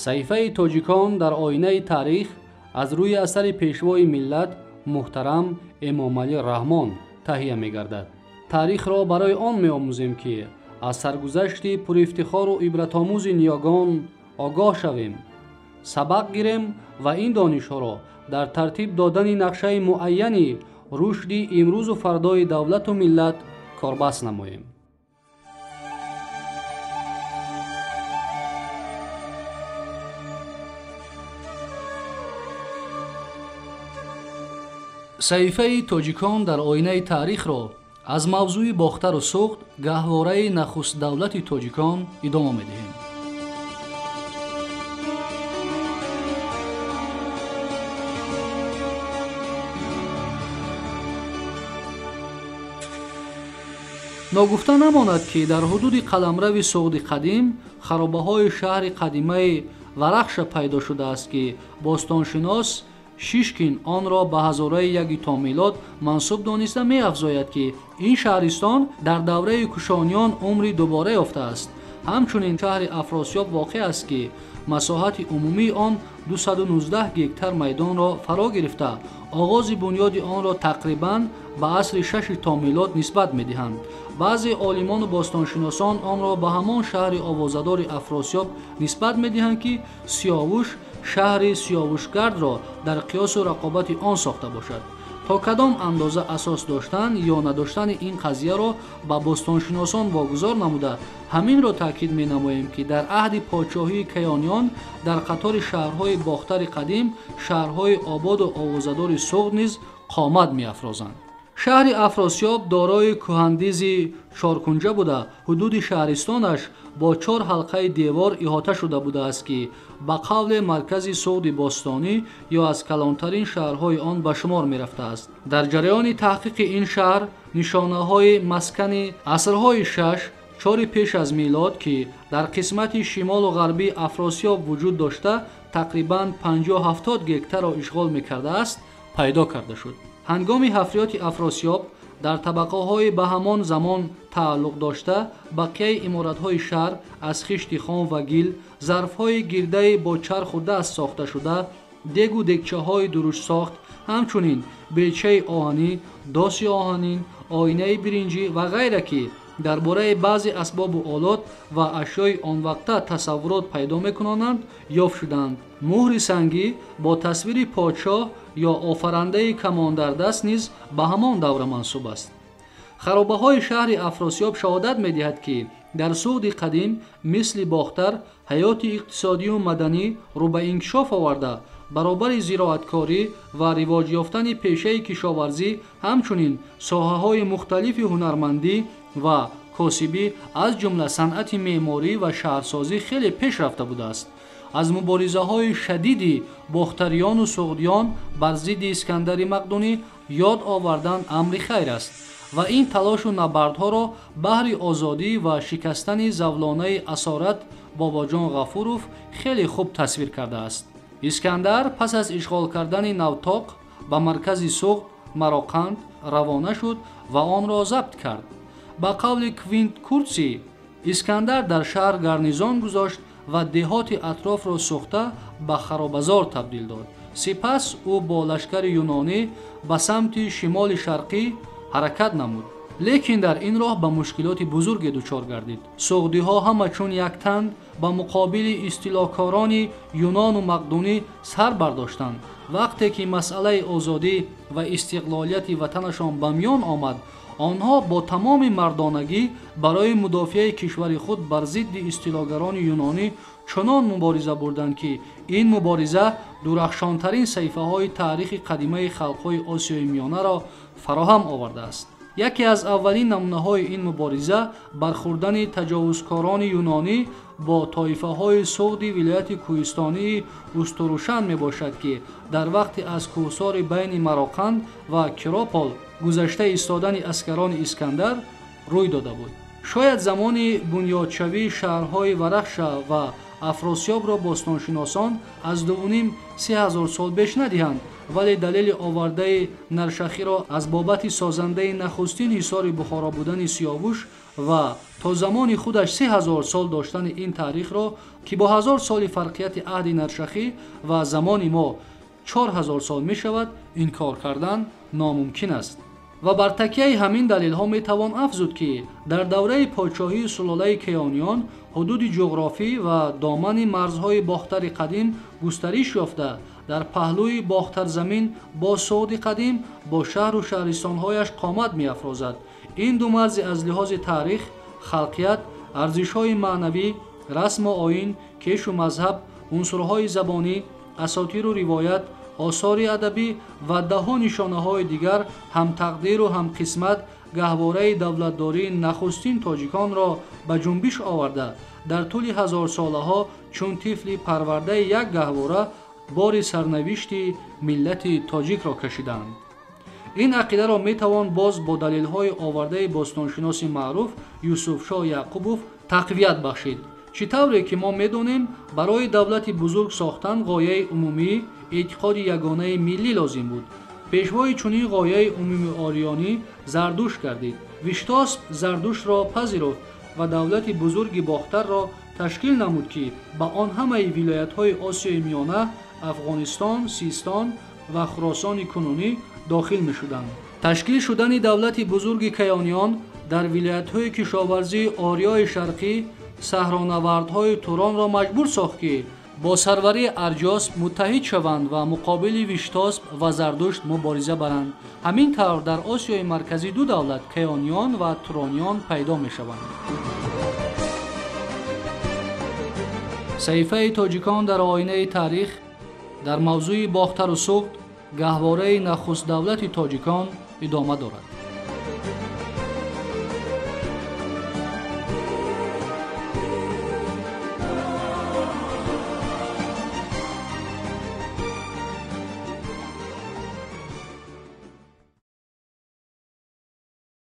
صحیفه تاجیکان در آینه تاریخ از روی اثر پیشوای ملت محترم امام علی رحمان تهیه می گردد. تاریخ را برای آن می آموزیم که از سرگذشت پر افتخار و عبرت آموز نیاگان آگاه شویم، سبق گیریم و این دانش ها را در ترتیب دادن نقشه معینی رشد امروز و فردای دولت و ملت کاربست نماییم. صحیفه تاجیکان در آینه تاریخ را از موضوع باختر و سوخت گهواره نخست دولت تاجیکان ادامه می‌دهیم. ناگفته نماند که در حدود قلمرو سوخت قدیم خرابه‌های شهر قدیمه ورخش پیدا شده است که باستانشناس شیشکین آن را به هزاره یکی تا میلاد منسوب دانسته می‌افزاید که این شهرستان در دوره کوشانیان عمری دوباره یافته است. همچنین شهر افراسیاب واقع است که مساحت عمومی آن 219 هکتار میدان را فرا گرفته. آغاز بنیاد آن را تقریباً به عصر 6 تا میلاد نسبت می‌دهند. بعضی عالمان و باستانشناسان آن را به همان شهر آوازه‌دار افراسیاب نسبت می‌دهند که سیاوش شهر سیاوشگرد را در قیاس و رقابت آن ساخته باشد. تا کدام اندازه اساس داشتن یا نداشتن این قضیه را به باستانشناسان واگذار نموده همین را تاکید می‌نماییم که در عهد پادشاهی کیانیان در قطار شهرهای باختر قدیم شهرهای آباد و آوازه‌دار سوخت نیز قامت می‌افرازند. شهر افراسیاب دارای کهندیز چارکنجه بوده. حدود شهرستانش با 4 حلقه دیوار احاطه شده بوده است که به قول مرکز سوخت باستانی یا از کلانترین شهرهای آن به شمار می رفته است. در جریان تحقیق این شهر نشانه های مسکن عصرهای 4 پیش از میلاد که در قسمت شمال و غربی افراسیاب وجود داشته تقریباً 50-70 هکتار را اشغال می کرده است پیدا کرده شد. هنگام حفریات افراسیاب در طبقه های به همان زمان تعلق داشته بقیه عمارت‌های شهر از خشت خام و گل، ظرف‌های گرده با چرخ و دست ساخته شده، دیگ و دیگچه‌های درشت ساخت، همچنین بیلچه آهنی، داس آهنین، آینه برنجی و غیره که درباره بعضی اسباب و آلات و اشیای آن وقته تصورات پیدا می‌کنند یافت شدند. مهر سنگی با تصویر پادشاه یا آفرنده کمان در دست نیز به همان دوره منسوب است. خرابه‌های شهر افراسیاب شهادت می‌دهد که در سوخت قدیم مثل باختر حیات اقتصادی و مدنی رو به انکشاف آورده. برابر زراعتکاری و رواج یافتن پیشه کشاورزی همچنین ساحه‌های مختلف هنرمندی و کاسبی از جمله صنعت معماری و شهرسازی خیلی پیش رفته بوده است. از مبارزه‌های شدید باختریان و سوغدیان بر ضد اسکندر مقدونی یاد آوردن امر خیر است و این تلاش و نبردها را بهر آزادی و شکستن زولانه اسارت باباجان غفوروف خیلی خوب تصویر کرده است. اسکندر پس از اشغال کردن نوتاق به مرکز سوغد مراقند روانه شد و آن را ضبط کرد. با قول کوینت کورسی اسکندر در شهر گارنیزون گذاشت و دهات اطراف را سوخته به خرابزار تبدیل داد. سپس او با لشکر یونانی به سمت شمال شرقی حرکت نمود. لیکن در این راه به مشکلات بزرگی دچار گردید. سوغدی ها همه چون یک تن به مقابل استیلاکاران یونان و مقدونی سر برداشتند. وقتی که مسئله آزادی و استقلالیت وطنشان به میان آمد آنها با تمام مردانگی برای مدافع کشور خود بر ضد استیلاگران یونانی چنان مبارزه بردند که این مبارزه درخشانترین صحیفه های تاریخ قدیمه خلق‌های آسیای میانه را فراهم آورده است. یکی از اولین نمونه های این مبارزه برخوردن تجاوزکاران یونانی با طایفه های سوغد ولایت کوهستانی استروشن می باشد که در وقت از کوهسار بین مراقند و کراپال گذشته ایستادن اسکران اسکندر روی داده بود. شاید زمان بنیادشوی شهرهای ورخش و افراسیاب را باستانشناسان از 2.5-3 هزار سال پیش ندهند، вале далели овардаи Наршахиро аз бобати созандаи нахустин ҳисори Бухоро будани Сиёвуш ва то замони худаш 3000 сол доштани ин таърихро, ки бо 1000 соли фарқияти аҳди Наршахӣ ва замони мо 4000 сол мешавад, инкор кардан номумкин аст. ва бар такияи ҳамин далелҳо метавон афзуд, ки дар давраи подшоҳии сулолаи Кеониён ҳудуди ҷуғрофӣ ва домани марзҳои бохтари қадим густариш ёфта, дар паҳлӯи бохтарзамин бо Сууди қадим бо шаҳру шаҳристонҳояш қомат меафрозад. ин ду марзи аз лиҳози таърих, халқият, арзишҳои маънавӣ, расму оин, кешу мазҳаб, унсурҳои забонӣ, асотиру ривоят, осори адабӣ ва даҳо нишонаҳои дигар ҳамтақдиру ҳамқисмат гаҳвораи давлатдории нахустин тоҷиконро ба ҷунбиш оварда, дар тӯли ҳазорсолаҳо чун тифли парвардаи як гаҳвора бори сарнавишти миллати тоҷикро кашиданд. ин ақидаро метавон боз бо далелҳои овардаи бостоншиноси маъруф Юсуфшоҳ Яъқубов тақвият бахшид. чӣ тавре ки мо медонем, барои давлати бузург сохтан ғояи умумӣ, эътиқоди ягонаи миллӣ лозим буд. пешвои чунин ғояи умуми орионӣ Зардуш гардид. Виштосп Зардушро пазируфт ва давлати бузурги бохтарро ташкил намуд, ки ба он ҳамаи вилоятҳои Осиёи Миёна, Афғонистон, Систон ва Хуросони кунунӣ дохил мешуданд. ташкил шудани давлати бузурги Кеониён дар вилоятҳои кишоварзии Ориёи Шарқӣ саҳронавардҳои Туронро маҷбур сохт, ки бо сарварии Арҷос муттаҳид шаванд ва муқобили Виштосп ва Зардушт мубориза баранд. ҳамин тавр дар Осиёи марказӣ ду давлат Кеониён ва Турониён пайдо мешаванд. саҳифаи тоҷикон дар оинаи таърих дар мавзӯи бохтару суғд, гаҳвораи нахуст давлати тоҷикон идома дорад.